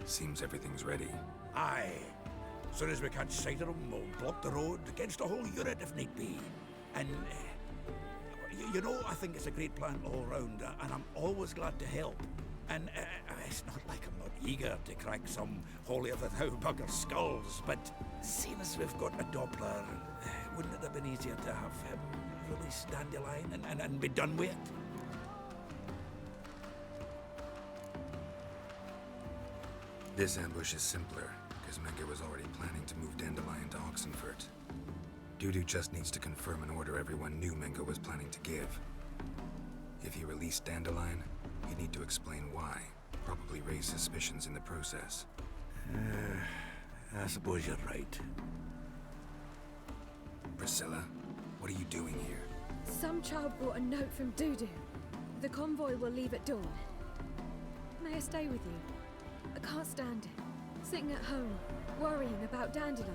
Seems everything's ready. Aye. As soon as we catch sight of them, we'll block the road against the whole unit if need be. And, you know, I think it's a great plan all round, and I'm always glad to help. And it's not like I'm not eager to crack some holier-than-thou bugger skulls, but seeing as we've got a Doppler, wouldn't it have been easier to have him release Dandelion and be done with it? This ambush is simpler, because Menke was already planning to move Dandelion to Oxenfurt. Dudu just needs to confirm an order everyone knew Menke was planning to give. If he released Dandelion, he'd need to explain why. Probably raise suspicions in the process. I suppose you're right. Priscilla, what are you doing here? Some child brought a note from Dudu. The convoy will leave at dawn. May I stay with you? I can't stand it. Sitting at home, worrying about Dandelion.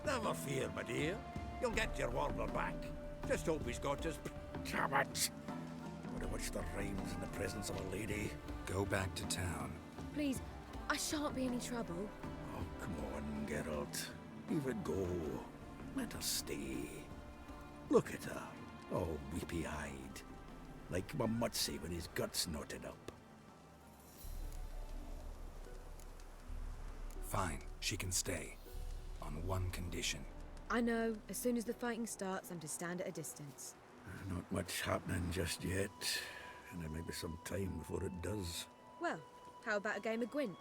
Never fear, my dear. You'll get your warbler back. Just hope he's got his... Damn it! Would have watched the rhymes in the presence of a lady. Go back to town. Please, I shan't be any trouble. Oh, come on, Geralt. Leave it go. Let her stay. Look at her, all weepy-eyed. Like Mamutsi when his guts knotted up. Fine, she can stay. On one condition. I know, as soon as the fighting starts, I'm to stand at a distance. Not much happening just yet. And there may be some time before it does. Well, how about a game of Gwent?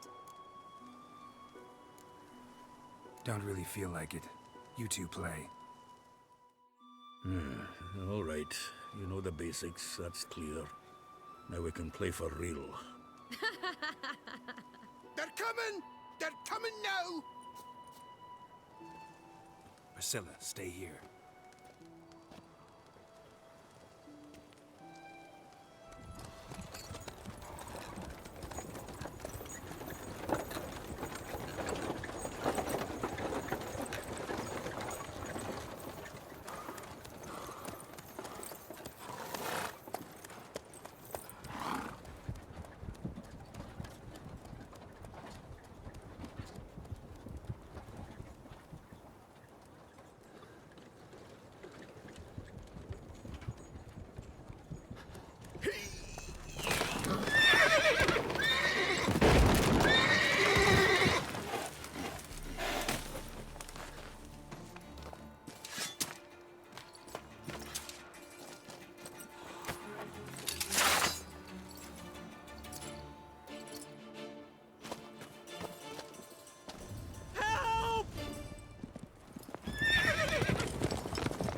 Don't really feel like it. You two play. All right. You know the basics, that's clear. Now we can play for real. They're coming! They're coming now! Priscilla, stay here.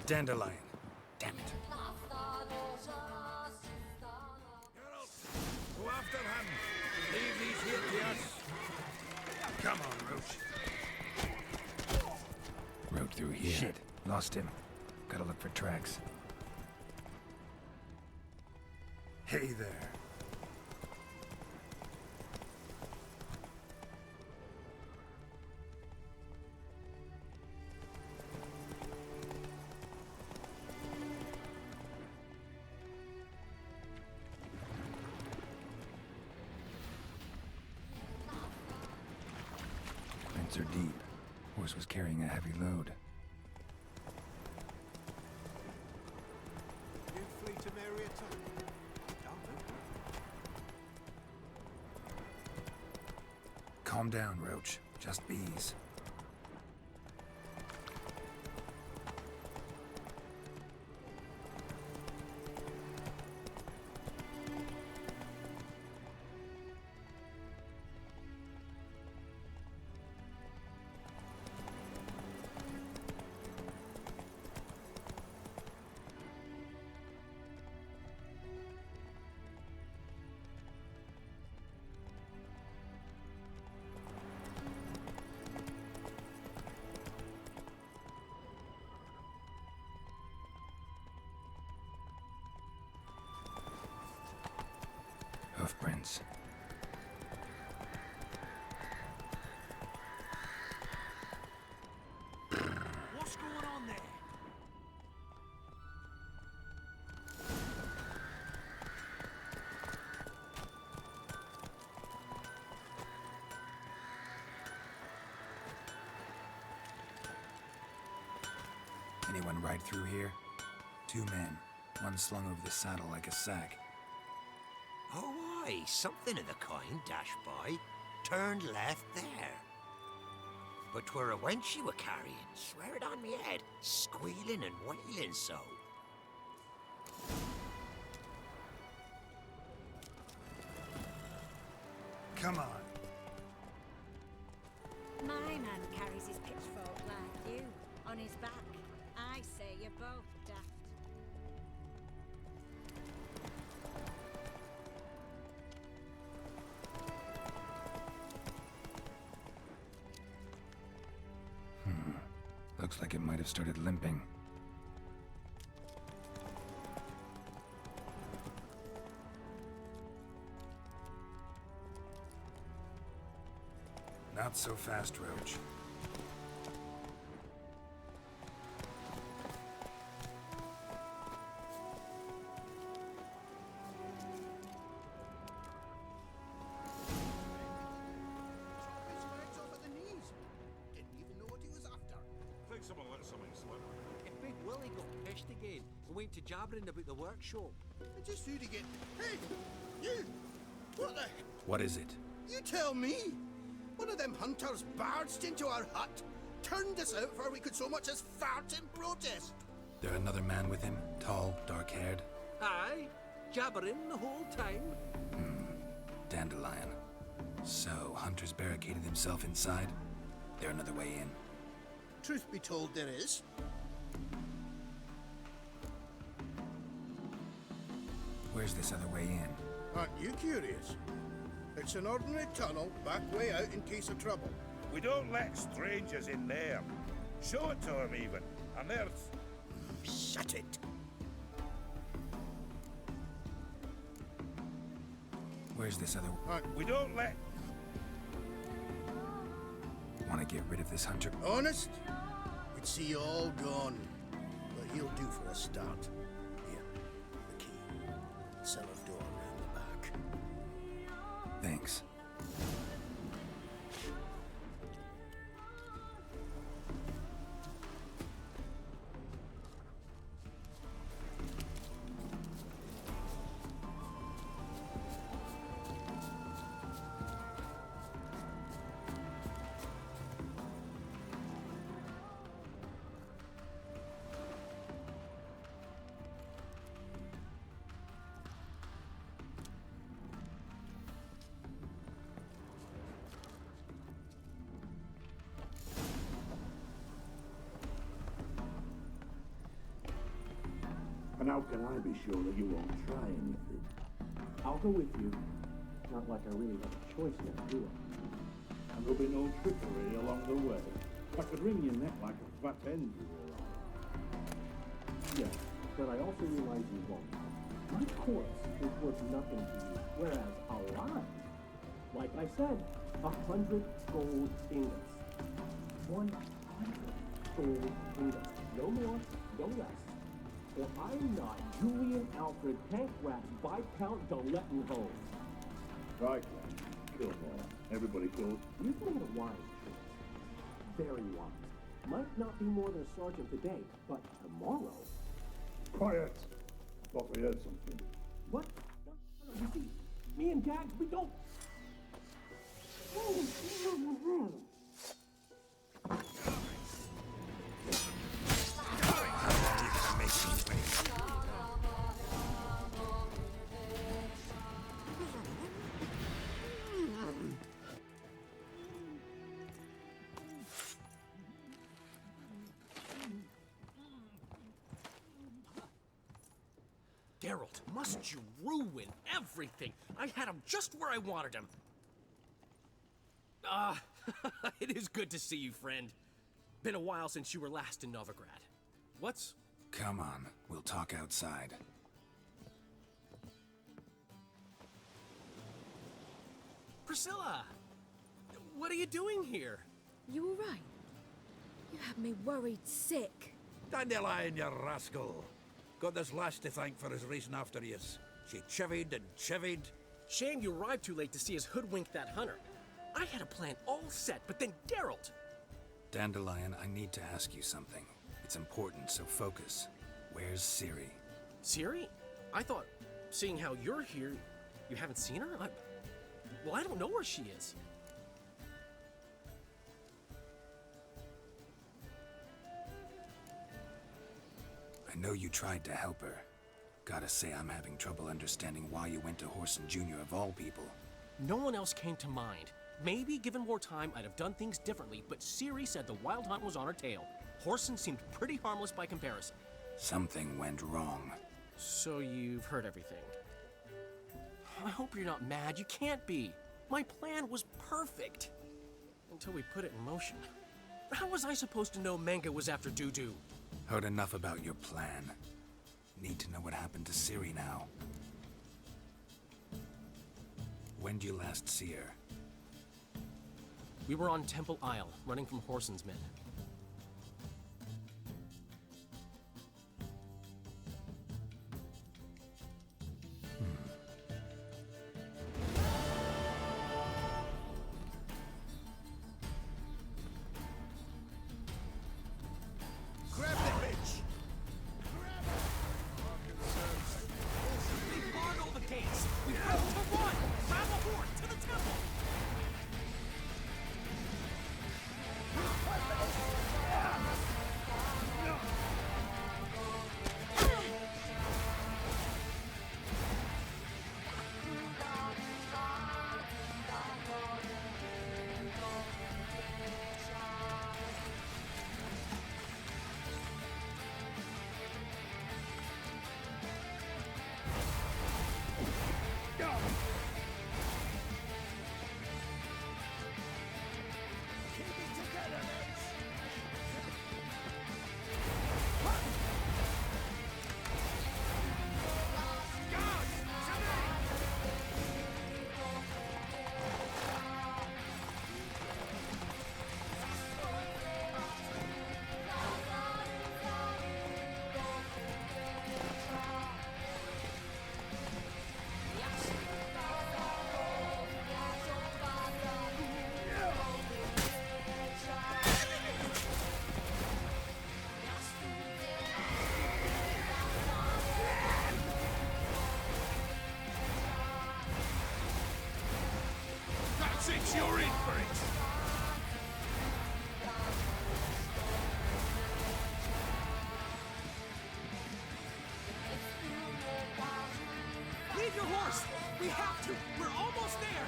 Dandelion. Damn it. Geralt, go after him. Leave these here to us. Come on, Roach. Rode through here. Shit. Lost him. Gotta look for tracks. Hey there. Prints are deep. Horse was carrying a heavy load. You flee to Maria Tom. Calm down, Roach. Just bees. Hoofprints. What's going on there? anyone ride through here? 2 men, one slung over the saddle like a sack. Oh, aye, something of the kind dashed by. Turned left there. But 'twere a wench she were carrying, swear it on me head, squealing and wailing so. Come on. My man carries his pitchfork like you, on his back. I say you're both daft. Looks like it might have started limping. Not so fast, Roach. His legs off at the knees. Didn't even know what he was after. Think someone let something slip. If Big Willie got pissed again and went to jabbering about the workshop. I just who'd he get? Hey! You! What the? What is it? You tell me! One of them hunters barged into our hut, turned us out before we could so much as fart in protest. There another man with him? Tall, dark-haired? Aye, jabbering the whole time. Dandelion. So, Hunter's barricaded himself inside? There another way in? Truth be told, there is. Where's this other way in? Aren't you curious? It's an ordinary tunnel, back way out in case of trouble. We don't let strangers in there. Show it to them even. And there's... Shut it! Where's this other... We don't let... Want to get rid of this hunter? Honest? We'd see you all gone. But he'll do for a start. Here, the key. Cellar door round the back. Thanks. And how can I be sure that you won't try anything? I'll go with you. Not like I really have a choice now, do I? And there'll be no trickery along the way. I could wring your neck like a fat hen, you all right. Yes, but I also realize you won't. My corpse is worth nothing to you, whereas alive, like I said, 100 gold ingots. 100 gold ingots. No more, no less. Or I'm not Julian Alfred Tankrat Viscount de Lettenhove. Right, kill more. Everybody kills. You've made a wise choice. Very wise. Might not be more than a sergeant today, but tomorrow. Quiet! Thought we heard something. What? No, you see, me and Dags, we don't. Geralt, must you ruin everything? I had him just where I wanted him. It is good to see you, friend. Been a while since you were last in Novigrad. What's... Come on, we'll talk outside. Priscilla! What are you doing here? You all right? You had me worried sick. Dandelion, you rascal. Got this lass to thank for his racing after yous. She chivied and chivied. Shame you arrived too late to see us hoodwink that hunter. I had a plan all set, but then Geralt... Dandelion, I need to ask you something. It's important, so focus. Where's Ciri? Ciri? I thought, seeing how you're here, you haven't seen her? Well, I don't know where she is. I know you tried to help her. Gotta say, I'm having trouble understanding why you went to Whoreson Jr. of all people. No one else came to mind. Maybe, given more time, I'd have done things differently, but Ciri said the Wild Hunt was on her tail. Whoreson seemed pretty harmless by comparison. Something went wrong. So you've heard everything. I hope you're not mad. You can't be. My plan was perfect. Until we put it in motion. How was I supposed to know Menge was after Dudu? Heard enough about your plan. Need to know what happened to Ciri now. When did you last see her? We were on Temple Isle, running from Whoreson's men. Grab the bitch! They barred all the gates! We have to run! Grab a horde to the temple! You're in for it! Leave your horse! We have to! We're almost there!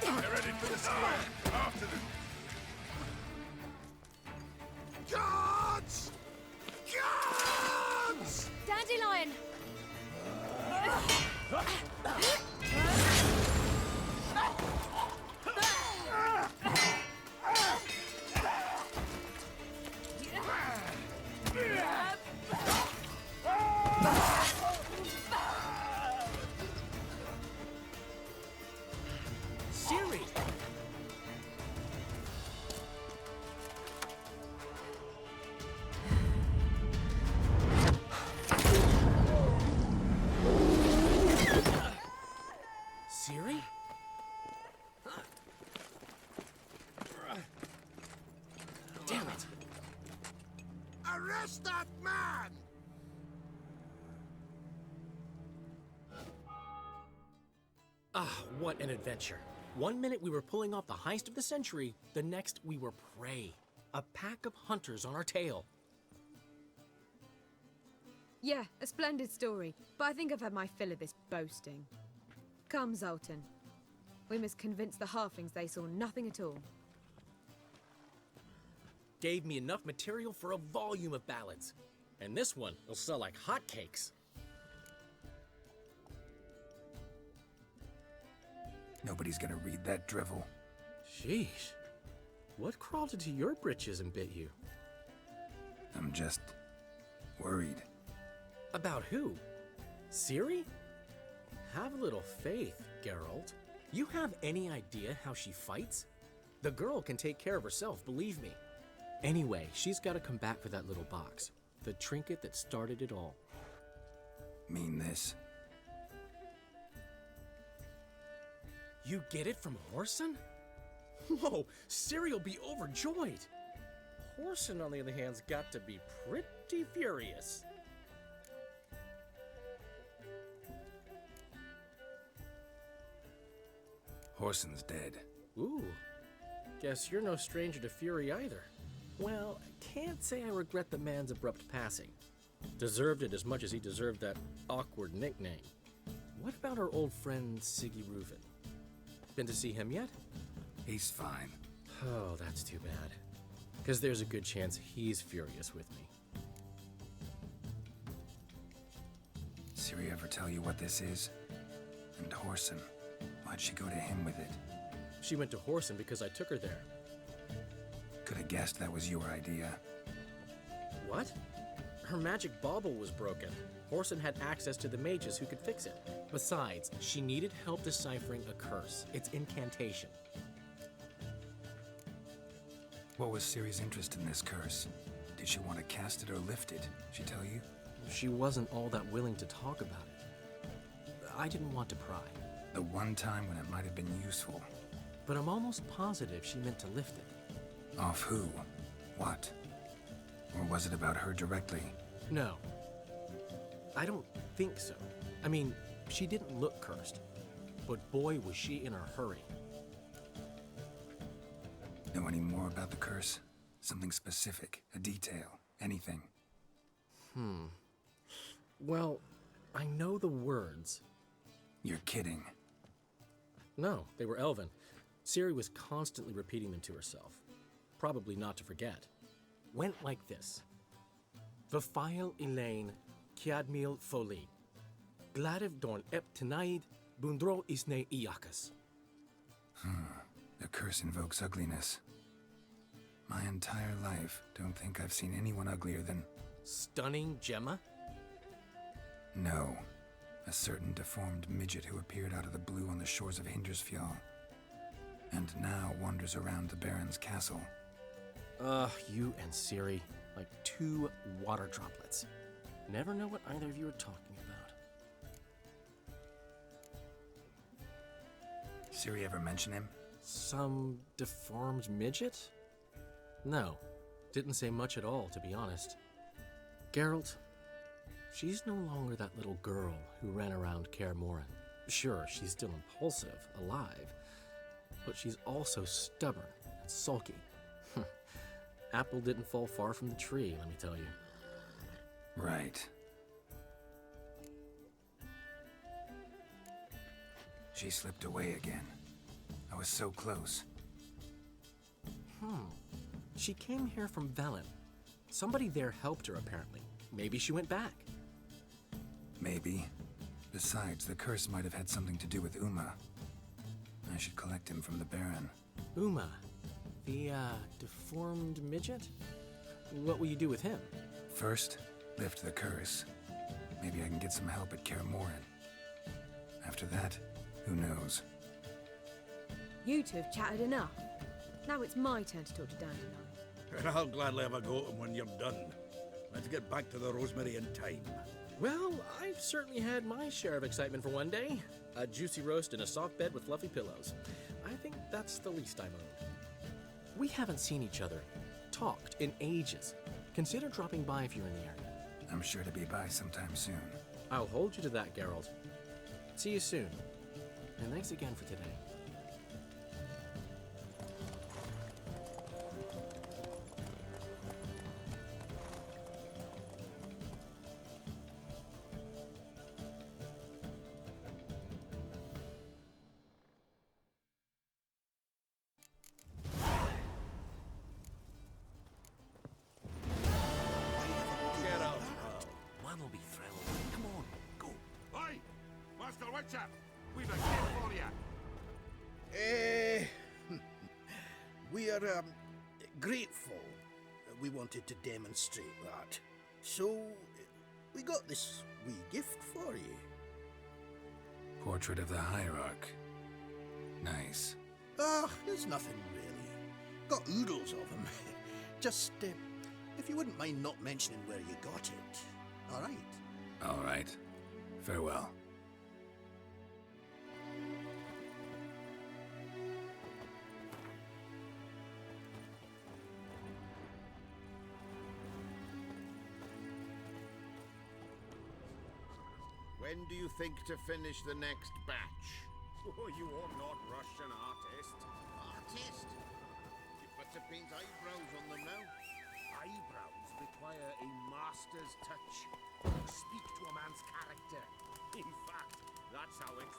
They're ready for the square! After them! Guards! Guards! Dandelion! Ciri! Ciri? Damn it! Arrest that man! Ah, what an adventure. One minute we were pulling off the heist of the century, the next we were prey. A pack of hunters on our tail. Yeah, a splendid story, but I think I've had my fill of this boasting. Come, Zoltan. We must convince the halflings they saw nothing at all. gave me enough material for a volume of ballads. And this one will sell like hotcakes. Nobody's gonna read that drivel. Sheesh. What crawled into your britches and bit you? I'm just worried. About who? Ciri? Have a little faith, Geralt. You have any idea how she fights? The girl can take care of herself, believe me. Anyway, she's got to come back for that little box. The trinket that started it all. Mean this? You get it from Whoreson? Whoa, Ciri will be overjoyed. Whoreson, on the other hand's got to be pretty furious. Whoreson's dead. Ooh, guess you're no stranger to fury either. Well, I can't say I regret the man's abrupt passing. Deserved it as much as he deserved that awkward nickname. What about our old friend Siggy Reuven? Been to see him yet? He's fine. Oh, that's too bad. Because there's a good chance he's furious with me. Ciri ever tell you what this is? And Whoreson, why'd she go to him with it? She went to Whoreson because I took her there. Could have guessed that was your idea. What? Her magic bauble was broken. Whoreson had access to the mages who could fix it. Besides, she needed help deciphering a curse. It's incantation. What was Ciri's interest in this curse? Did she want to cast it or lift it? She tell you? She wasn't all that willing to talk about it. I didn't want to pry. The one time when it might have been useful. But I'm almost positive she meant to lift it. Off who? What? Or was it about her directly? No. I don't think so. I mean, she didn't look cursed. But boy, was she in a hurry. Know any more about the curse? Something specific, a detail, anything? Well, I know the words. You're kidding. No, they were Elven. Ciri was constantly repeating them to herself. Probably not to forget. Went like this. Vafile Elaine, Kiadmil Foli. Gladiv Dorn Ep Tenaid, Bundro Isne Iakas. The curse invokes ugliness. My entire life, don't think I've seen anyone uglier than... Stunning Gemma? No. A certain deformed midget who appeared out of the blue on the shores of Hindersfjall. And now wanders around the Baron's castle. You and Ciri, like two water droplets. Never know what either of you are talking about. Ciri ever mention him? Some deformed midget? No, didn't say much at all, to be honest. Geralt, she's no longer that little girl who ran around Kaer Morhen. Sure, she's still impulsive, alive, but she's also stubborn and sulky. Apple didn't fall far from the tree, let me tell you. Right. She slipped away again. I was so close. She came here from Velen. Somebody there helped her, apparently. Maybe she went back. Maybe. Besides, the curse might have had something to do with Uma. I should collect him from the Baron. Uma, the, deformed midget? What will you do with him? First, lift the curse. Maybe I can get some help at Kaer Morhen. After that, who knows? You two have chatted enough. Now it's my turn to talk to Dandelion. And I'll gladly have a go at him when you're done. Let's get back to the Rosemary in time. Well, I've certainly had my share of excitement for one day. A juicy roast in a soft bed with fluffy pillows. I think that's the least I'm owed. We haven't seen each other, talked in ages. Consider dropping by if you're in the area. I'm sure to be by sometime soon. I'll hold you to that, Geralt. See you soon. And thanks again for today. Master Witcher! We've a gift for you! We are grateful that we wanted to demonstrate that. So, we got this wee gift for you. Portrait of the Hierarch. Nice. Ah, there's nothing really. Got oodles of them. Just, if you wouldn't mind not mentioning where you got it. All right? All right. Farewell. When do you think to finish the next batch? Oh, you ought not rush an artist. Artist? You've got to paint eyebrows on them now. Eyebrows require a master's touch. Speak to a man's character. In fact, that's how it...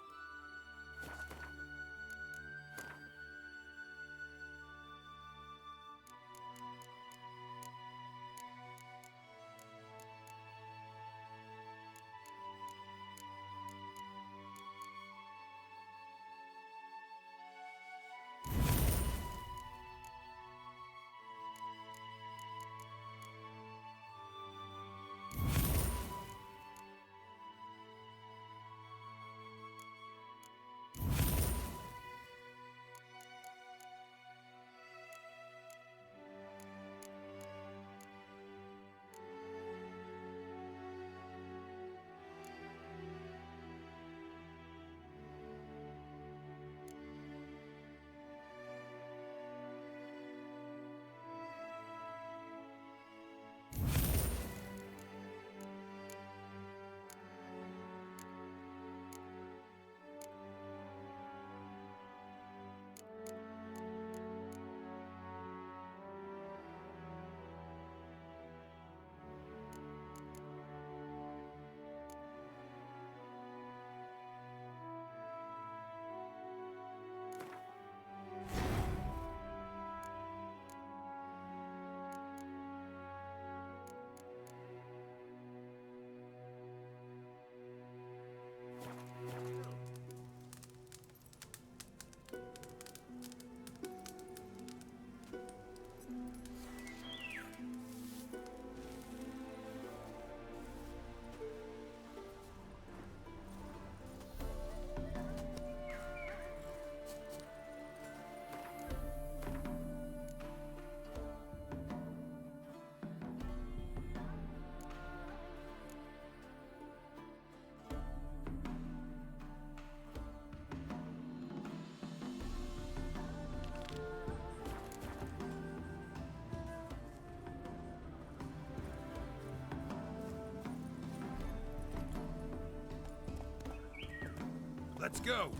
Let's go!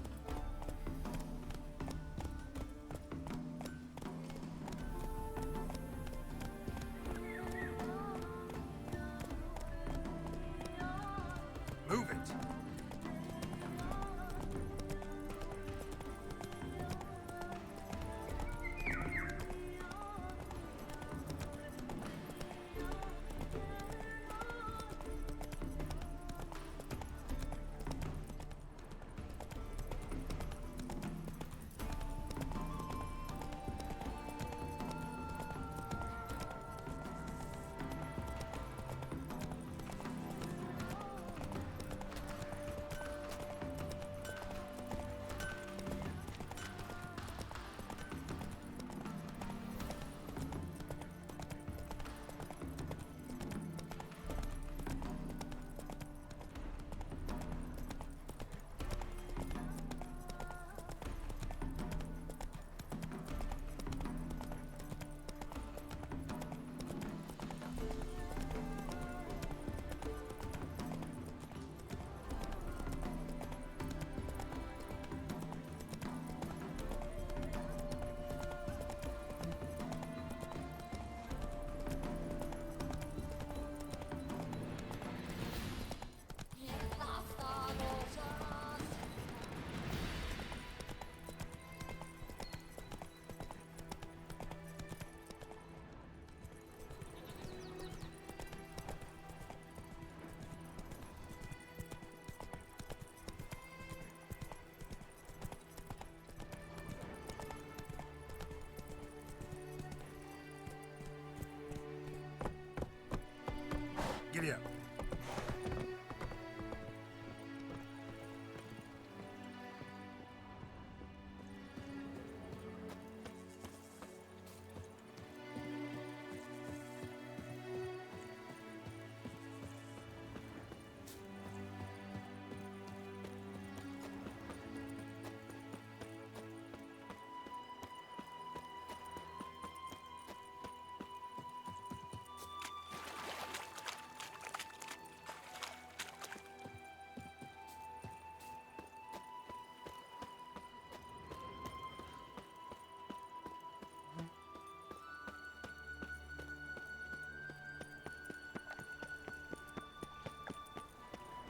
Move it! Giddy up.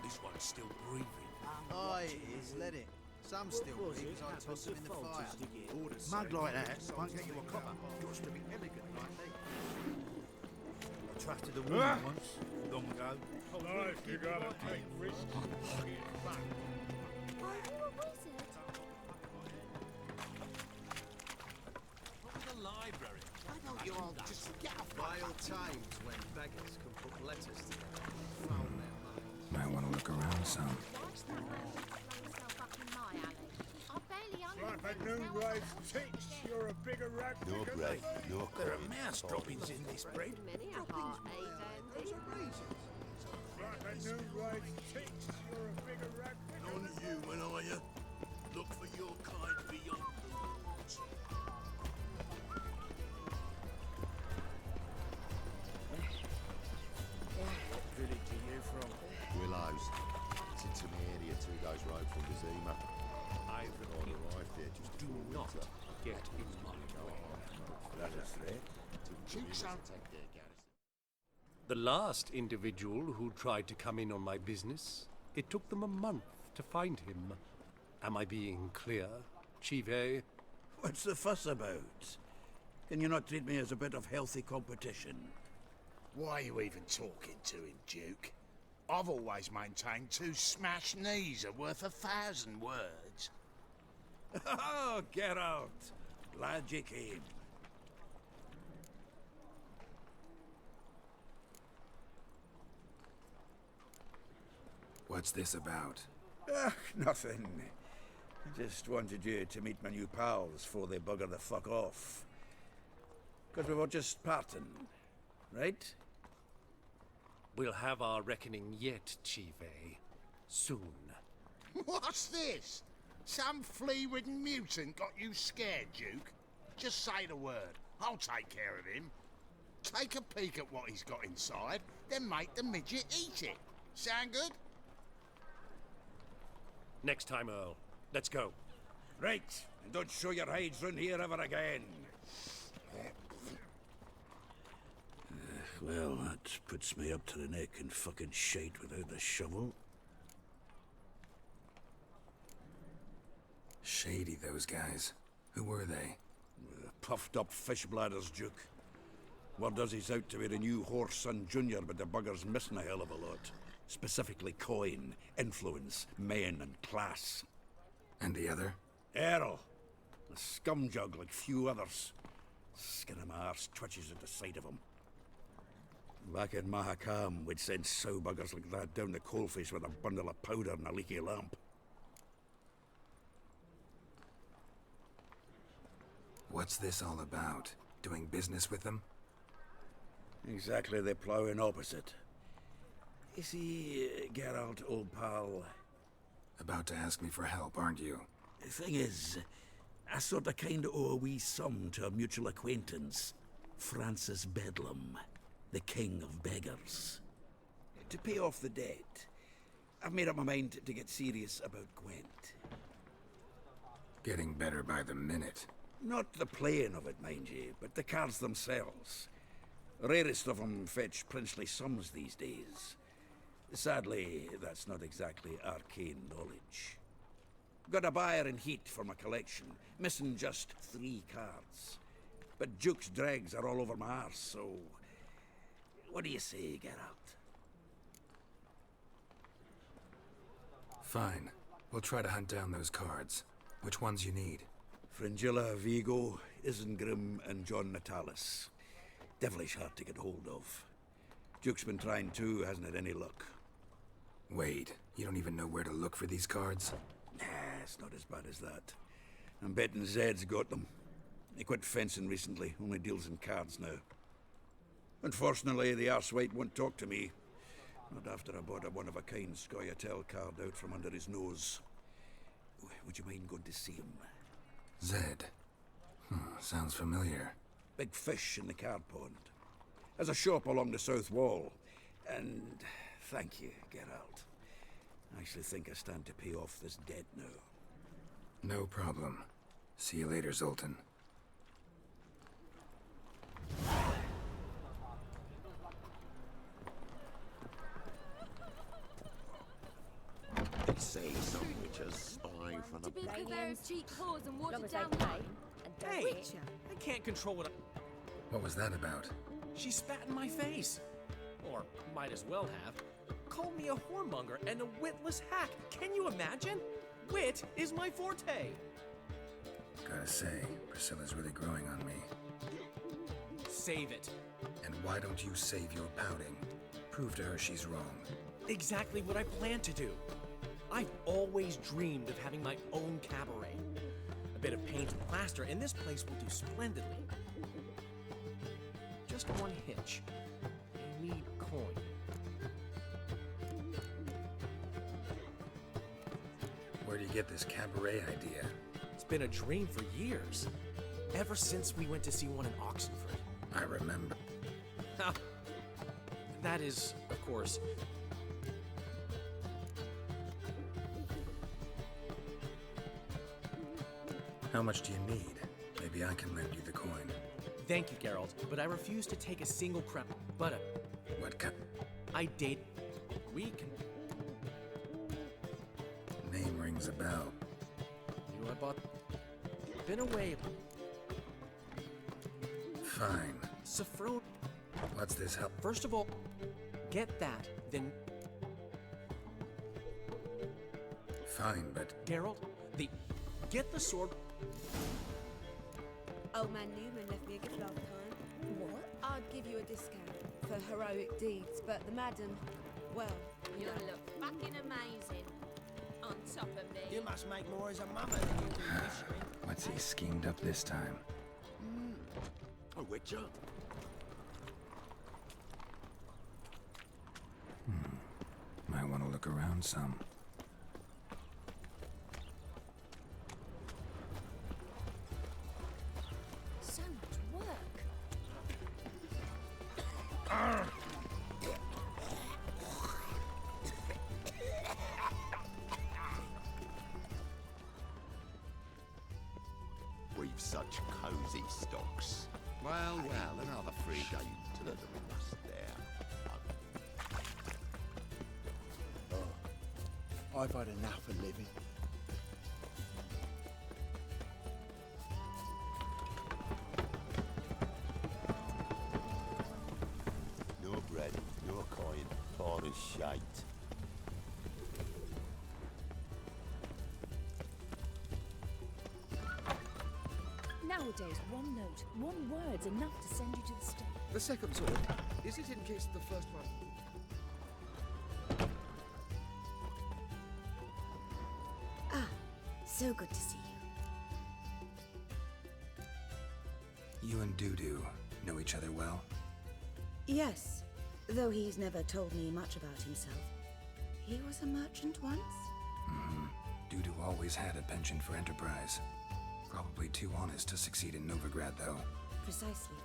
This one's still breathing. Aye, it is, let it. Some still breathe as I toss them in the fire. Mug like that won't get you a copper. Got to be elegant like me. I trusted a woman once, long ago. Life, you gotta take risks. Are you a wizard? What with the library? Why don't you all just get off Vile times when beggars can put letters together. Foul their minds. Might want to look around some. Watch that man throw himself up in my alley. I barely Right at noon, right? Six. You're a bigger rat. No bread, no There are coin. mass droppings in this bread. many a heart ache, Andy. Right at noon, right? Six. You're a bigger rat. Non-human, are you? Look for your kind beyond the walls. What village are you from? Willows. It's into the area 2 days' road from Vizima. I arrived there just Do before not winter. get in my way. That is threat. Cheeks out, take their garrison. The last individual who tried to come in on my business, it took them a month to find him. Am I being clear, Chive? What's the fuss about? Can you not treat me as a bit of healthy competition? Why are you even talking to him, Duke? I've always maintained 2 smashed knees are worth 1,000 words. Oh, get out! Glad you came. What's this about? Nothing. I just wanted you to meet my new pals before they bugger the fuck off. Because we were just parting, right? We'll have our reckoning yet, Chive. Soon. What's this? Some flea-ridden mutant got you scared, Duke? Just say the word. I'll take care of him. Take a peek at what he's got inside, then make the midget eat it. Sound good? Next time, Earl. Let's go. Right, and don't show your hides round here ever again. Well, that puts me up to the neck in fucking shite without a shovel. Shady, those guys. Who were they? Puffed up fish bladders, Duke. Word does he's out to be the new Whoreson Junior, but the bugger's missing a hell of a lot. Specifically coin, influence, men, and class. And the other? Errol. A scumjug like few others. Skin of my arse twitches at the sight of him. Back in Mahakam, we'd send sow buggers like that down the coalface with a bundle of powder and a leaky lamp. What's this all about? Doing business with them? Exactly the ploughing opposite. You see, Geralt, old pal... About to ask me for help, aren't you? The thing is, I sort of kind of owe a wee sum to a mutual acquaintance. Francis Bedlam, the king of beggars. To pay off the debt, I've made up my mind to get serious about Gwent. Getting better by the minute. Not the playing of it, mind you, but the cards themselves. Rarest of them fetch princely sums these days. Sadly, that's not exactly arcane knowledge. Got a buyer in heat for my collection, missing just 3 cards. But Duke's dregs are all over my arse, so... What do you say, Geralt? Fine. We'll try to hunt down those cards. Which ones you need? Fringilla, Vigo, Isengrim, and John Natalis. Devilish hard to get hold of. Duke's been trying too, hasn't had any luck. Wait, you don't even know where to look for these cards? Nah, it's not as bad as that. I'm betting Zed's got them. He quit fencing recently, only deals in cards now. Unfortunately, the arsewite won't talk to me. Not after I bought a one-of-a-kind Scoia'tael card out from under his nose. Would you mind going to see him? Zed. Sounds familiar. Big fish in the card pond. Has a shop along the south wall. And thank you, Geralt. I actually think I stand to pay off this debt now. No problem. See you later, Zoltan. They say some witches spy from To the be Kavera's cheap whores and Long watered as they down pay wine. and don't Hey! hit you. I can't control what What was that about? She spat in my face. Or might as well have. Called me a whoremonger and a witless hack. Can you imagine? Wit is my forte. Gotta say, Priscilla's really growing on me. Save it. And why don't you save your pouting? Prove to her she's wrong. Exactly what I plan to do. I've always dreamed of having my own cabaret. A bit of paint and plaster, and this place will do splendidly. Just one hitch. I need coin. Where do you get this cabaret idea? It's been a dream for years. Ever since we went to see one in Oxenford. I remember. That is, of course, How much do you need? Maybe I can lend you the coin. thank you, Geralt, but I refuse to take a single crown. But What kind? I date. We can. Name rings a bell. You I bought. Been away. Fine. Saffron. What's this help? First of all, get that, then Fine, but Geralt, get the sword. Old man Newman left me a gift last time. What? I'd give you a discount for heroic deeds, but the madam, well, You look fucking amazing. On top of me. You must make more as a mama than you do fishing. what's he schemed up this time? A witcher? Might want to look around some. So much work. We've such cosy stocks. Well, another 3 days to the rust there. I've had enough of living. No bread, no coin, all is shite. Nowadays, one note, one word's enough to send you to the stake. The second sword, is it in case the first one... so good to see you. You and Dudu know each other well? Yes, though he's never told me much about himself. He was a merchant once? Dudu always had a penchant for enterprise. Probably too honest to succeed in Novigrad, though. Precisely.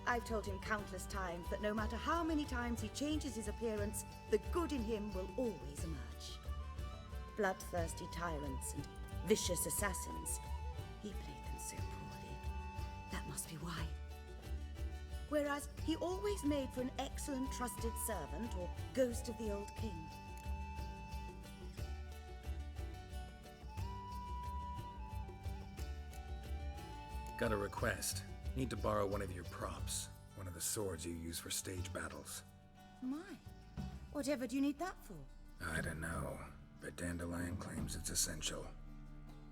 I've told him countless times that no matter how many times he changes his appearance, the good in him will always emerge. Bloodthirsty tyrants and vicious assassins. He played them so poorly. That must be why. Whereas he always made for an excellent trusted servant or ghost of the old king. Got a request. Need to borrow one of your props. One of the swords you use for stage battles. My, whatever do you need that for? I don't know, but Dandelion claims it's essential.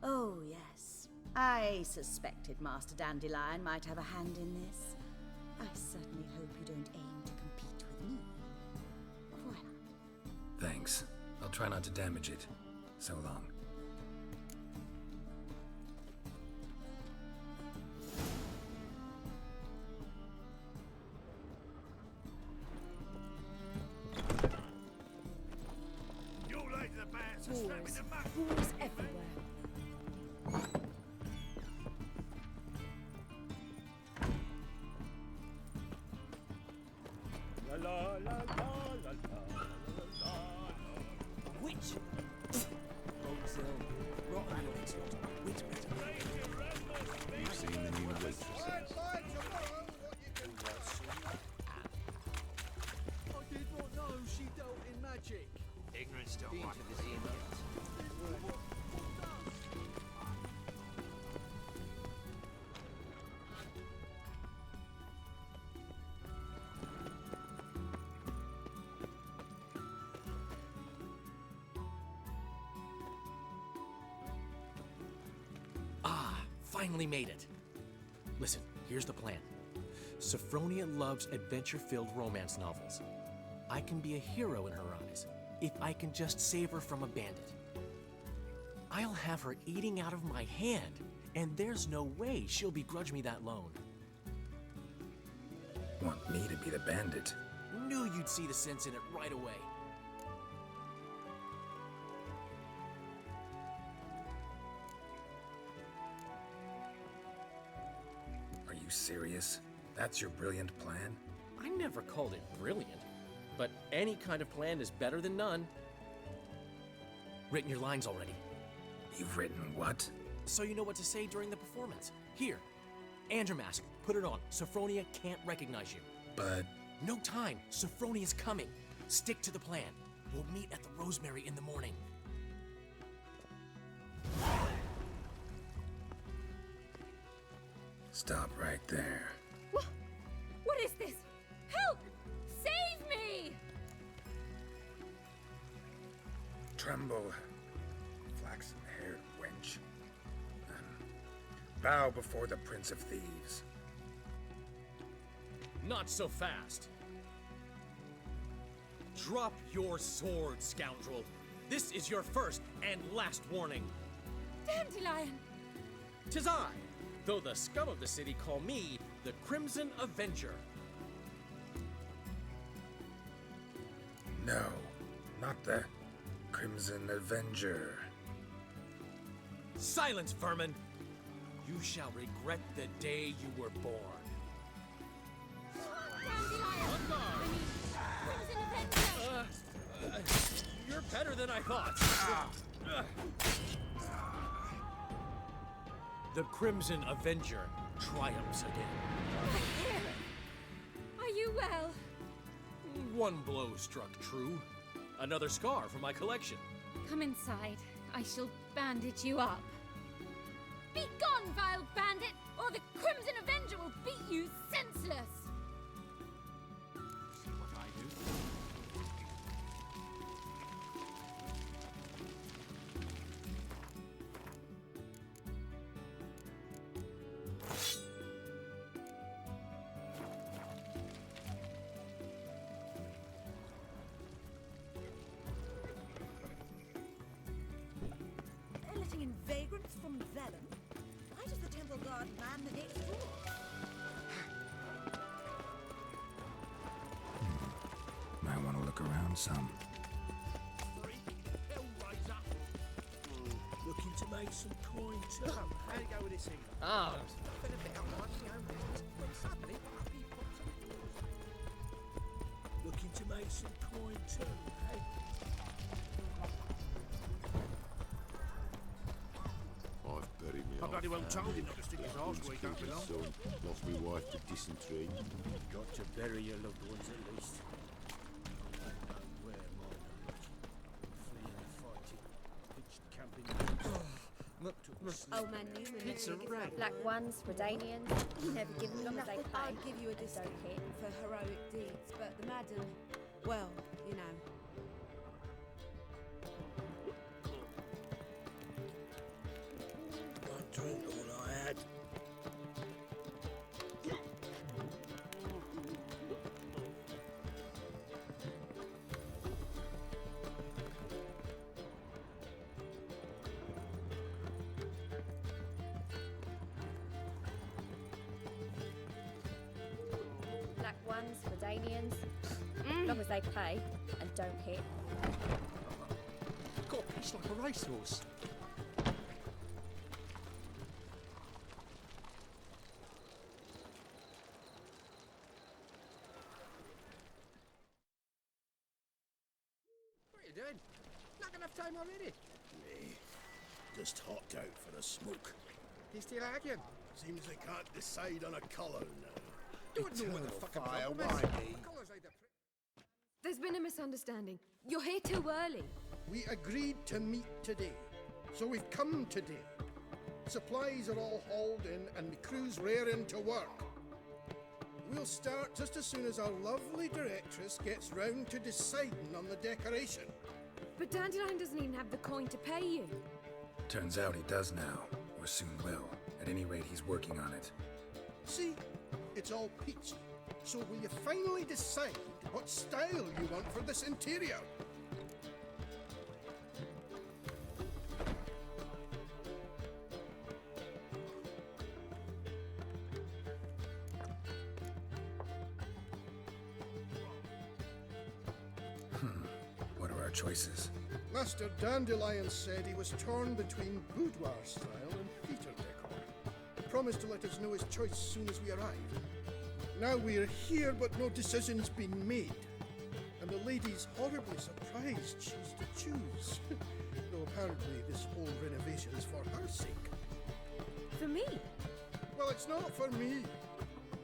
Oh, yes. I suspected Master Dandelion might have a hand in this. I certainly hope you don't aim to compete with me. Thanks. I'll try not to damage it. So long. You like the bats and slapping Wars. the muck. Wars everywhere. La la la la la la la la. Witch! Roselle, rotten witch better. You've seen the new waitresses. I did not know she dealt in magic. Ignorance don't want to see Finally made it. Listen, here's the plan. Sophronia loves adventure-filled romance novels. I can be a hero in her eyes if I can just save her from a bandit. I'll have her eating out of my hand, and there's no way she'll begrudge me that loan. Want me to be the bandit? Knew you'd see the sense in it right away. Are you serious? That's your brilliant plan? I never called it brilliant, but any kind of plan is better than none. Written your lines already. You've written what? So you know what to say during the performance. Here, Andromask, put it on. Sophronia can't recognize you. But... No time. Sophronia's coming. Stick to the plan. We'll meet at the Rosemary in the morning. Stop right there. What is this? Help! Save me! Tremble, flaxen-haired wench. Bow before the Prince of Thieves. Not so fast. Drop your sword, scoundrel. This is your first and last warning. Dandelion! 'Tis I, though the scum of the city call me the Crimson Avenger. No, not the Crimson Avenger. Silence, vermin! You shall regret the day you were born. You're better than I thought. The Crimson Avenger triumphs again. Are you well? One blow struck true. Another scar from my collection. Come inside. I shall bandage you up. Be gone, vile bandit, or the Crimson Avenger will beat you senseless! See what I do? They're letting in vagrants from Vellum. Why does the temple guard man the next door? Might want to look around some. Looking to make some coin too. How do you go with this thing? Ah. Been a bit unlike my own hands, but suddenly, up he pops up yours. Looking to make some coin too. Hey? I've buried me I bloody well told him not to stick his arse where he don't belong. Son, lost me wife to dysentery. Got to bury your loved ones at least. Where my knowledge? Fleeing, fighting, pitched camping. Old man Newman. It's a wreck. Black ones, Redanians, never give them long as they play. I'd give you a discount for heroic deeds, but the madam, well, you know. I drank all I had. Bredanians. Long as they pay and don't hit. Got a piece like a racehorse. What are you doing? Not enough time already. Just hopped out for a smoke. You still arguing? Seems they can't decide on a colour now. Don't know what the fucking Fire, problem why is. me? Colours either There's been a misunderstanding. You're here too early. We agreed to meet today, so we've come today. Supplies are all hauled in and the crew's raring to work. We'll start just as soon as our lovely directress gets round to deciding on the decoration. But Dandelion doesn't even have the coin to pay you. Turns out he does now, or soon will. At any rate, he's working on it. See, it's all peachy. So will you finally decide what style you want for this interior? What are our choices? Master Dandelion said he was torn between boudoir style and theatre decor. Promised to let us know his choice as soon as we arrive. Now we're here, but no decision's been made. And the lady's horribly surprised she's to choose. Though apparently this whole renovation is for her sake. For me? Well, it's not for me.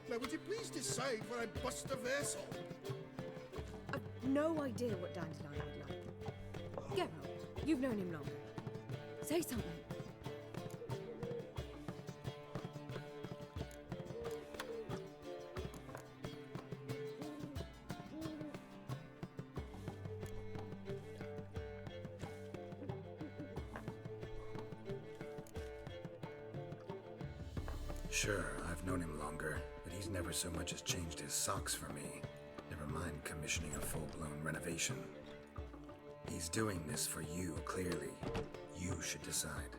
Now, would you please decide where I bust the vessel? I've no idea what Dandelion would like. Geralt, you've known him longer. Say something. Sure, I've known him longer, but he's never so much as changed his socks for me. Never mind commissioning a full-blown renovation. He's doing this for you, clearly. You should decide.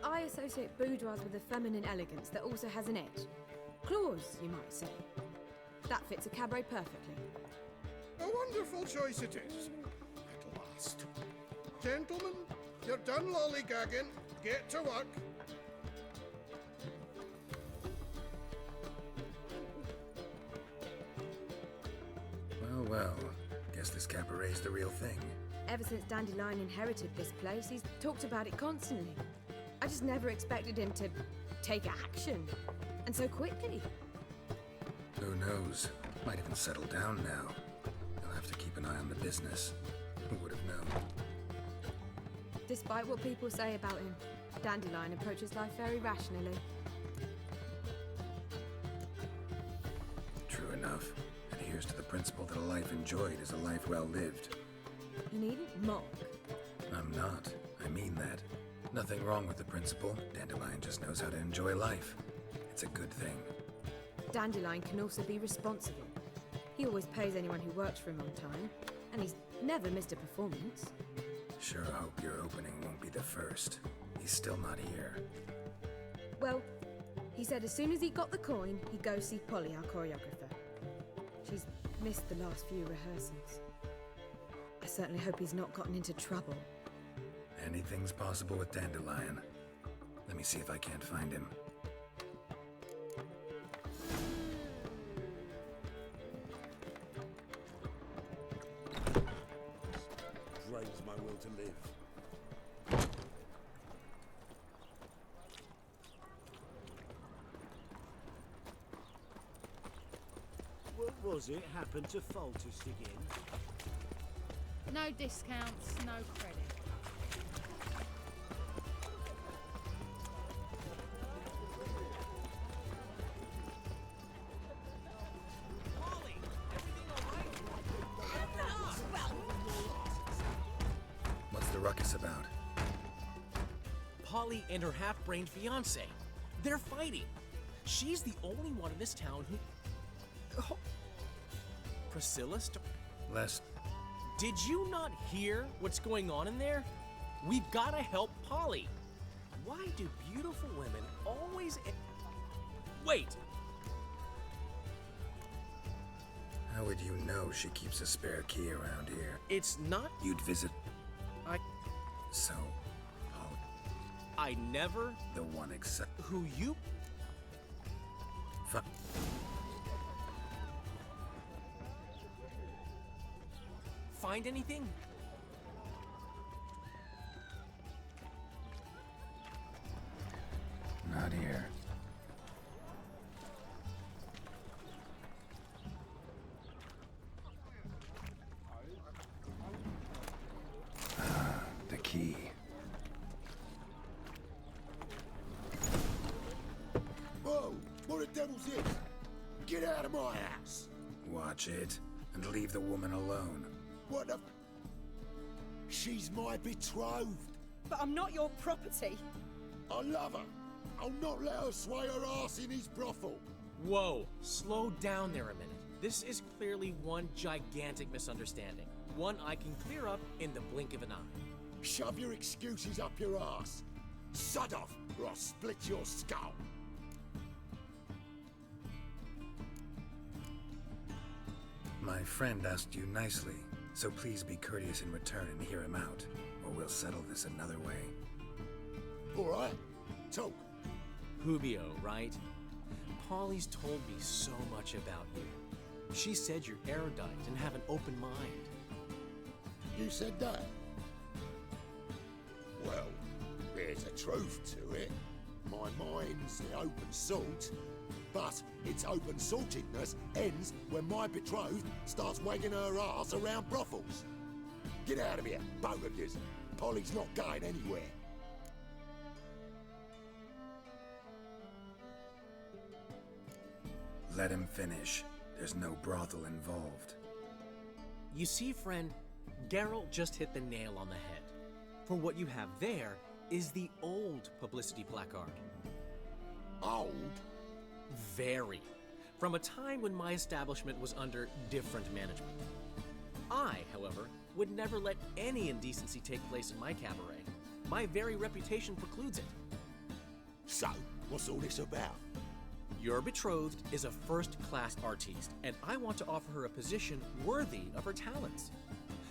I associate boudoirs with a feminine elegance that also has an edge. Claws, you might say. That fits a cabaret perfectly. A wonderful choice it is. At last. Gentlemen, you're done lollygagging. Get to work. Well, guess this cabaret's the real thing. Ever since Dandelion inherited this place, he's talked about it constantly. I just never expected him to take action. And so quickly. Who knows? Might even settle down now. He'll have to keep an eye on the business. Who would have known? Despite what people say about him, Dandelion approaches life very rationally. True enough. Adheres to the principle that a life enjoyed is a life well lived. You needn't mock. I'm not. I mean that. Nothing wrong with the principle. Dandelion just knows how to enjoy life. It's a good thing. Dandelion can also be responsible. He always pays anyone who works for him on time, and he's never missed a performance. Sure hope your opening won't be the first. He's still not here. Well, he said as soon as he got the coin, he'd go see Polly, our choreographer. She's missed the last few rehearsals. I certainly hope he's not gotten into trouble. Anything's possible with Dandelion. Let me see if I can't find him. Drains my will to live. What was it happened to Foltest again? No discounts, no credit. What's the ruckus about? Polly and her half-brained fiancé. They're fighting. She's the only one in this town who... Oh. Priscilla Les. Did you not hear what's going on in there? We've got to help Polly. Why do beautiful women always... Wait! How would you know she keeps a spare key around here? It's not. You'd visit. I. So, Paul, I never. the one except. Who you. Fuck. Find anything? Not here. The key. Whoa! What the devil's this? Get out of my house! Watch it, and leave the woman alone. What the... She's my betrothed. But I'm not your property. I love her. I'll not let her sway her ass in his brothel. Whoa, slow down there a minute. This is clearly one gigantic misunderstanding. One I can clear up in the blink of an eye. Shove your excuses up your ass. Sod off, or I'll split your skull. My friend asked you nicely, so please be courteous in return and hear him out, or we'll settle this another way. All right, talk. Hubio, right? Polly's told me so much about you. She said you're erudite and have an open mind. You said that? Well, there's a truth to it. My mind's the open salt, but its open saltedness ends when my betrothed starts wagging her ass around brothels. Get out of here, both of yous. Polly's not going anywhere. Let him finish. There's no brothel involved. You see, friend, Geralt just hit the nail on the head. For what you have there is the old publicity placard. Old? Very. From a time when my establishment was under different management. I, however, would never let any indecency take place in my cabaret. My very reputation precludes it. So, what's all this about? Your betrothed is a first-class artiste, and I want to offer her a position worthy of her talents.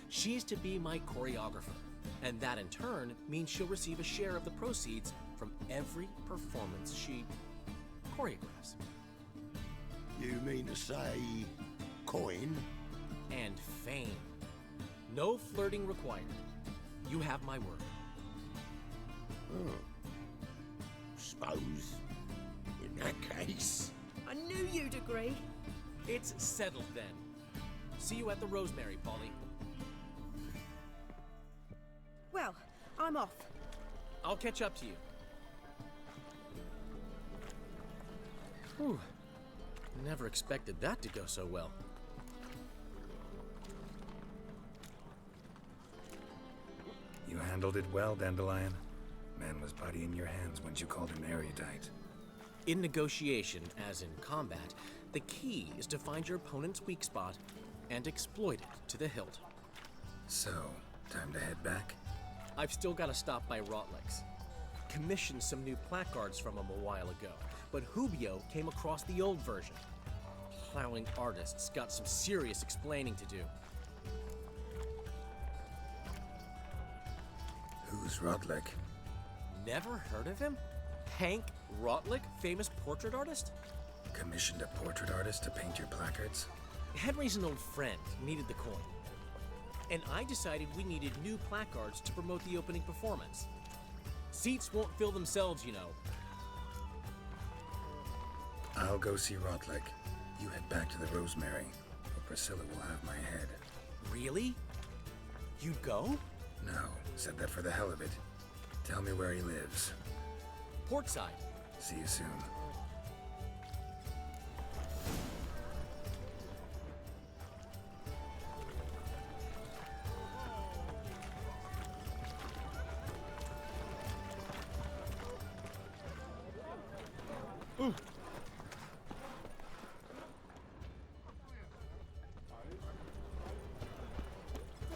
She's to be my choreographer, and that in turn means she'll receive a share of the proceeds from every performance she choreographs. You mean to say coin? And fame. No flirting required. You have my word. Suppose, in that case... I knew you'd agree. It's settled then. See you at the Rosemary, Polly. Well, I'm off. I'll catch up to you. Whew. Never expected that to go so well. You handled it well, Dandelion. Man was bloody in your hands once you called him erudite. In negotiation, as in combat, the key is to find your opponent's weak spot and exploit it to the hilt. So, time to head back? I've still got to stop by Rotlex. Commissioned some new placards from him a while ago, but Hubio came across the old version. Plowing artists got some serious explaining to do. Who's Rodlick? Never heard of him? Hank Rotlick, famous portrait artist? Commissioned a portrait artist to paint your placards? Henry's an old friend, needed the coin. And I decided we needed new placards to promote the opening performance. Seats won't fill themselves, you know. I'll go see Rotlick. You head back to the Rosemary, or Priscilla will have my head. Really? You'd go? No, said that for the hell of it. Tell me where he lives. Portside. See you soon.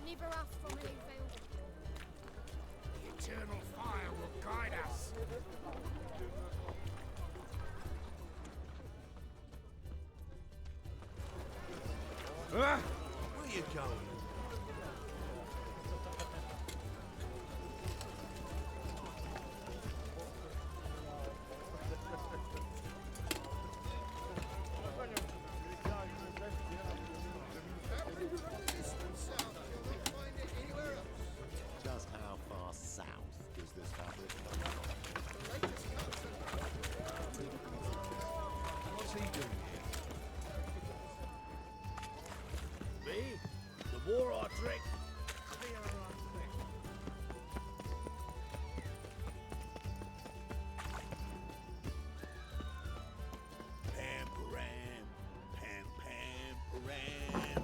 Deliver us from Hillville. The eternal fire will guide us. Where you going? Just how far south is this fabric? What's he doing here? Me? The war I drink. Pam param, pam pam param.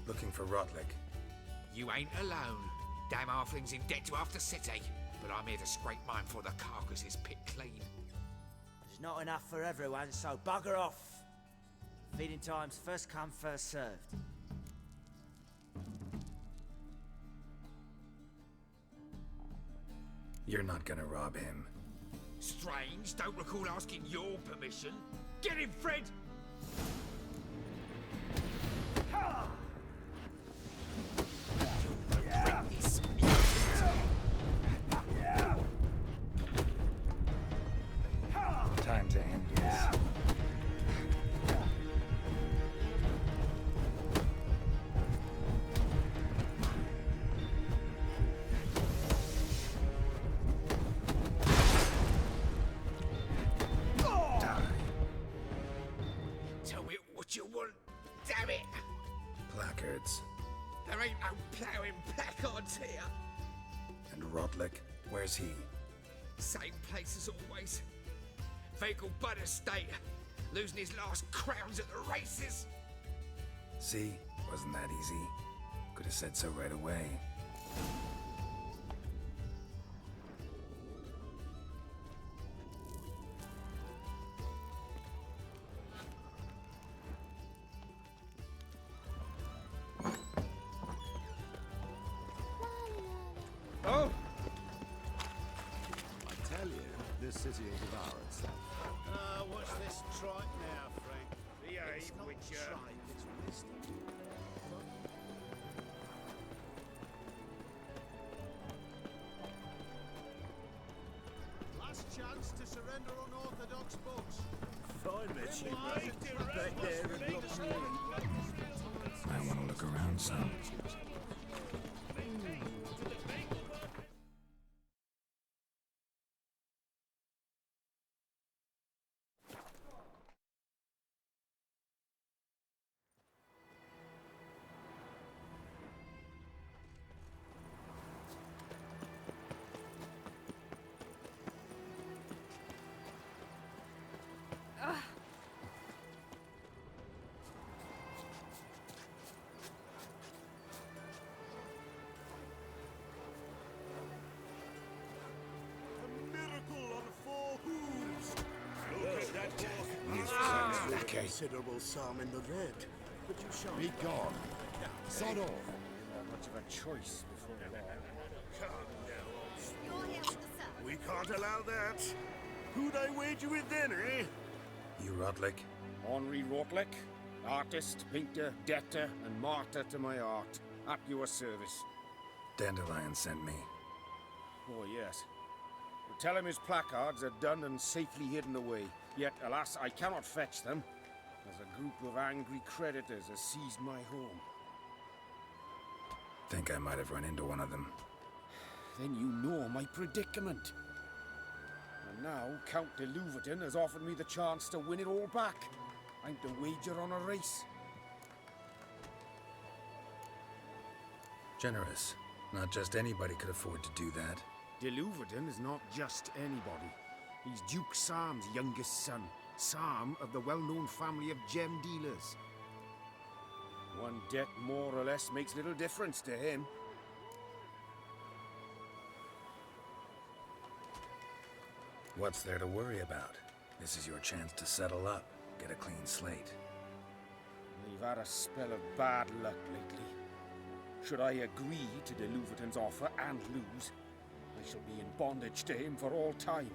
Looking for Rotlick. You ain't alone. Damn halfling's in debt to half the city. But I'm here to scrape mine before the carcass is picked clean. There's not enough for everyone, so bugger off. Feeding time's first come, first served. You're not gonna rob him. Strange, don't recall asking your permission. Get him, Fred! Time to end this. Tell me what you want, damn it! Placards. There ain't no ploughing placards here. And Rotlick, where's he? Same place as always. Vegal Bud Estate, losing his last crowns at the races. See? Wasn't that easy? Could have said so right away. Oh! I tell you, this city will devour itself. What's this trite now, Frank? It's not trite, it's wisdom. Last chance to surrender unorthodox books. Fine, Mitchie, mate. Back there and look I want to look around some. Considerable psalm in the red, but you shall be gone. Sod off. Not much of a choice before long. We can't allow that. Who'd I wager with then, eh? You Rotlick? Henri Rotlick, artist, painter, debtor, and martyr to my art. At your service. Dandelion sent me. Oh, yes. Well, tell him his placards are done and safely hidden away. Yet, alas, I cannot fetch them, as a group of angry creditors has seized my home. Think I might have run into one of them. Then you know my predicament. And now Count de Louverton has offered me the chance to win it all back. I'm to wager on a race. Generous. Not just anybody could afford to do that. De Louverton is not just anybody. He's Duke Sam's youngest son. Sam of the well-known family of gem dealers. One debt more or less makes little difference to him. What's there to worry about? This is your chance to settle up, get a clean slate. We've had a spell of bad luck lately. Should I agree to de Louverton's offer and lose, I shall be in bondage to him for all time.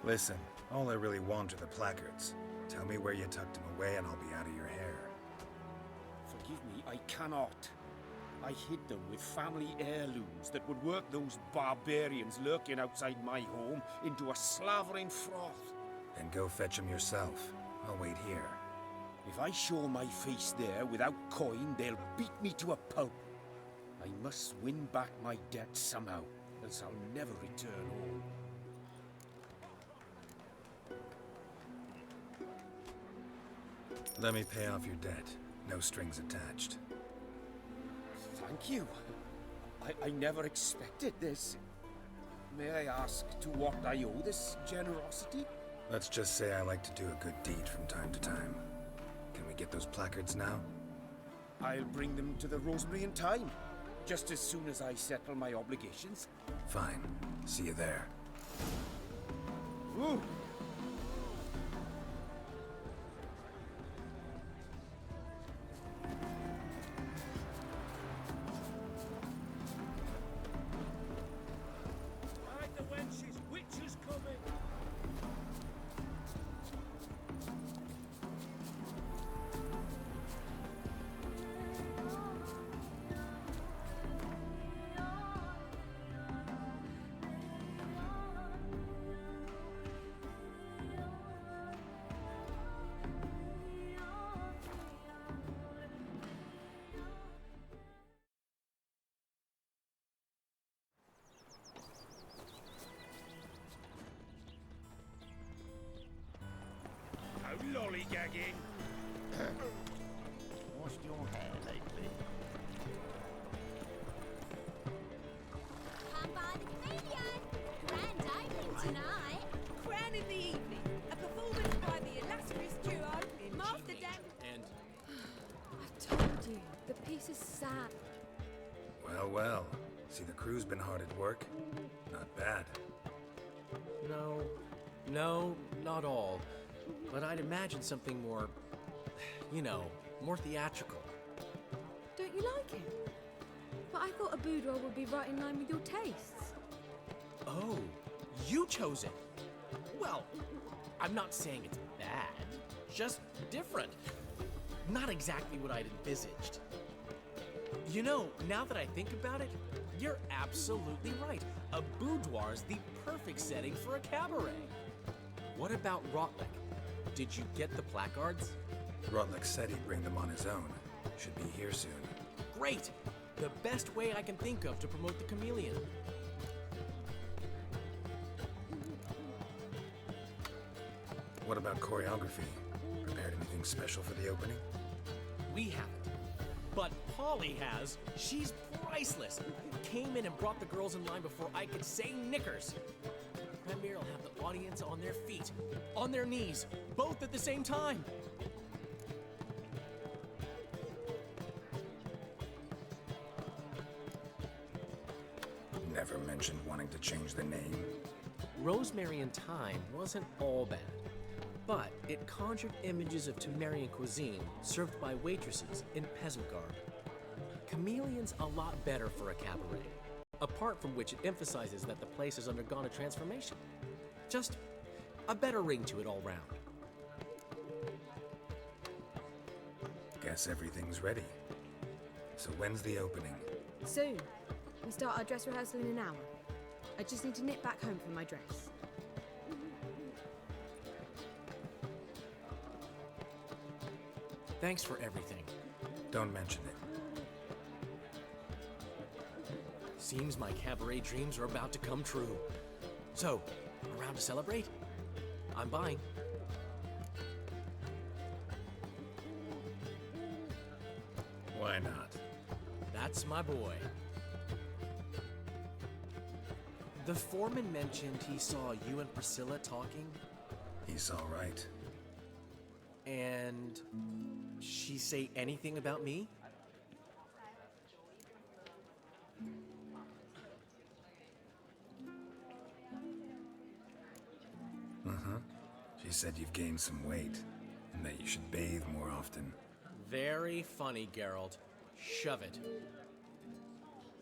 Listen, all I really want are the placards. Tell me where you tucked them away and I'll be out of your hair. Forgive me, I cannot. I hid them with family heirlooms that would work those barbarians lurking outside my home into a slavering froth. Then go fetch them yourself. I'll wait here. If I show my face there without coin, they'll beat me to a pulp. I must win back my debt somehow, else I'll never return home. Let me pay off your debt. No strings attached. Thank you. I never expected this. May I ask to what I owe this generosity? Let's just say I like to do a good deed from time to time. Can we get those placards now? I'll bring them to the Rosemary in time, just as soon as I settle my obligations. Fine. See you there. Ooh. Lollygagging. Washed your hair lately? Come by the chameleon. Grand opening tonight. Crown in the evening. A performance by the illustrious duo, Master Dan. And I've told you, the piece is sad. Well, well. See, the crew's been hard at work. Not bad. no, not all. But I'd imagine something more, more theatrical. Don't you like him? But I thought a boudoir would be right in line with your tastes. Oh, you chose it. Well, I'm not saying it's bad, just different. Not exactly what I'd envisaged. Now that I think about it, you're absolutely right. A boudoir's the perfect setting for a cabaret. What about Rotlick? Did you get the placards? Rotlick said he'd bring them on his own. Should be here soon. Great! The best way I can think of to promote the chameleon. What about choreography? Prepared anything special for the opening? We haven't. But Polly has. She's priceless. Came in and brought the girls in line before I could say knickers. The premiere will have the audience on their feet, on their knees, both at the same time. Never mentioned wanting to change the name. Rosemary in Time wasn't all bad, but it conjured images of Temerian cuisine served by waitresses in peasant garb. Chameleon's a lot better for a cabaret, apart from which it emphasizes that the place has undergone a transformation. Just a better ring to it all round. Guess everything's ready. So when's the opening? Soon. We start our dress rehearsal in an hour. I just need to nip back home for my dress. Thanks for everything. Don't mention it. Seems my cabaret dreams are about to come true. So, around to celebrate? I'm buying. Why not? That's my boy. The foreman mentioned he saw you and Priscilla talking. He's all right. And she say anything about me? said you've gained some weight, and that you should bathe more often. Very funny, Geralt. Shove it.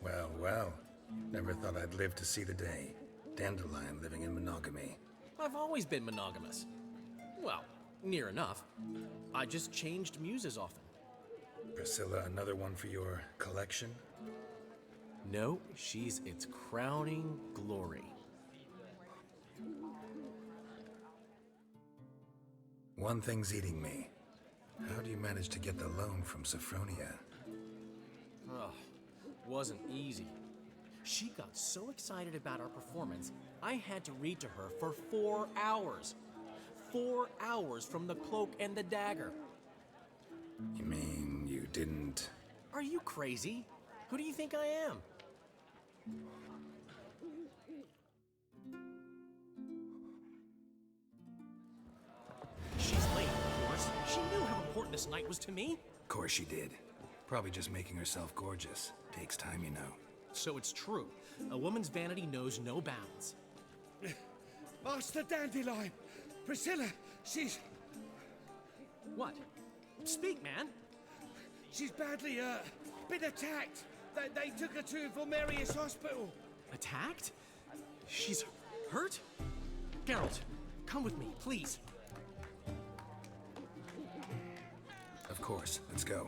Well, well. Never thought I'd live to see the day. Dandelion living in monogamy. I've always been monogamous. Well, near enough. I just changed muses often. Priscilla, another one for your collection? No, she's its crowning glory. One thing's eating me. How do you manage to get the loan from Sophronia? Ugh, wasn't easy. She got so excited about our performance, I had to read to her for 4 hours. 4 hours from The Cloak and the Dagger. You mean you didn't... Are you crazy? Who do you think I am? She's late, of course. She knew how important this night was to me. Of course she did. Probably just making herself gorgeous. Takes time, you know. So it's true. A woman's vanity knows no bounds. Master Dandelion! Priscilla, she's... What? Speak, man. She's badly, been attacked. They took her to Vulmerius Hospital. Attacked? She's hurt? Geralt, come with me, please. Of course. Let's go.